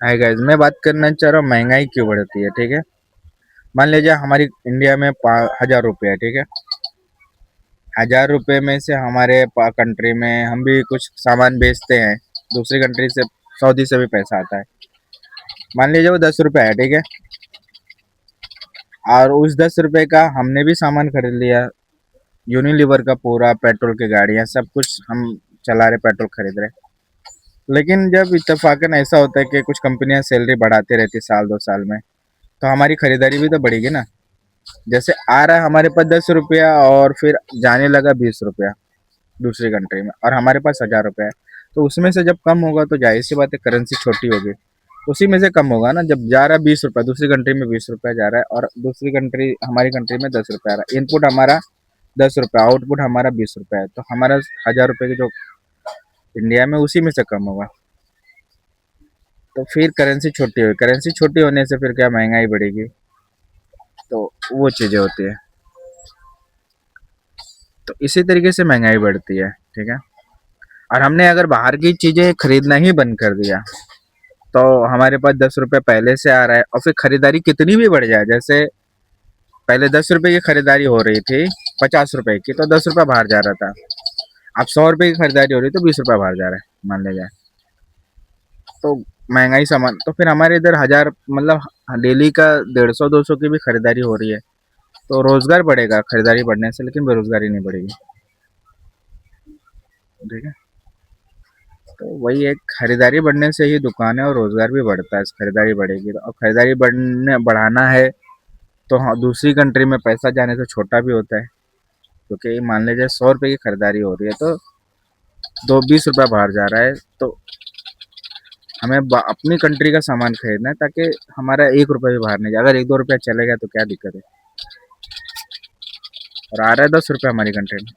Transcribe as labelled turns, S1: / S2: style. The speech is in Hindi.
S1: हाय गाइस, मैं बात करना चाह रहा हूँ महंगाई क्यों बढ़ती है। ठीक है, मान लीजिए हमारी इंडिया में 1000 रुपये है। ठीक है, 1000 रुपये में से हमारे कंट्री में हम भी कुछ सामान बेचते हैं दूसरी कंट्री से। सऊदी से भी पैसा आता है। मान लीजिए वो 10 रुपये है। ठीक है, और उस 10 रुपये का हमने भी सामान खरीद लिया। यूनिलीवर का पूरा पेट्रोल की गाड़ियाँ सब कुछ हम चला रहे, पेट्रोल खरीद रहे। लेकिन जब इत्तेफाकन ऐसा होता है कि कुछ कंपनियां सैलरी बढ़ाती रहती साल 2 साल में, तो हमारी खरीदारी भी तो बढ़ेगी ना। जैसे आ रहा है हमारे पास 10 रुपया और फिर जाने लगा 20 रुपया दूसरी कंट्री में, और हमारे पास 1000 रुपया है। तो उसमें से जब कम होगा तो जाहिर सी बात है करेंसी छोटी होगी, उसी में से कम होगा ना। जब जा रहा है 20 रुपया, दूसरी कंट्री में 20 रुपया जा रहा है और दूसरी कंट्री हमारी कंट्री में 10 रुपया आ रहा है। इनपुट हमारा 10 रुपया, आउटपुट हमारा 20 रुपया है, तो हमारा 1000 रुपये की जो इंडिया में उसी में से कम होगा। तो फिर करेंसी छोटी होगी, करेंसी छोटी होने से फिर क्या महंगाई बढ़ेगी। तो वो चीज़ें होती है। तो इसी तरीके से महंगाई बढ़ती है। ठीक है, और हमने अगर बाहर की चीज़ें खरीदना ही बंद कर दिया तो हमारे पास 10 रुपये पहले से आ रहा है और फिर खरीदारी कितनी भी बढ़ जाए। जैसे पहले 10 रुपये की खरीदारी हो रही थी 50 रुपये की, तो 10 रुपया बाहर जा रहा था। अब 100 रुपये की खरीदारी हो रही है तो 20 रुपया बाहर जा रहा है, मान लिया जाए। तो महंगाई सामान तो फिर हमारे इधर 1000 मतलब डेली का 150-200 की भी खरीदारी हो रही है। तो रोजगार बढ़ेगा खरीदारी बढ़ने से, लेकिन बेरोजगारी नहीं बढ़ेगी। ठीक है, तो वही एक खरीदारी बढ़ने से ही दुकान है और रोजगार भी बढ़ता है। खरीदारी बढ़ेगी तो, और खरीदारी बढ़ने बढ़ाना है तो हाँ, दूसरी कंट्री में पैसा जाने से छोटा भी होता है। क्योंकि मान लीजिए 100 रुपये की खरीदारी हो रही है तो 20 रुपया बाहर जा रहा है। तो हमें अपनी कंट्री का सामान खरीदना है ताकि हमारा 1 रुपया भी बाहर नहीं जाए। अगर 1-2 रुपया चलेगा तो क्या दिक्कत है, और आ रहा है 10 रुपया हमारी कंट्री में।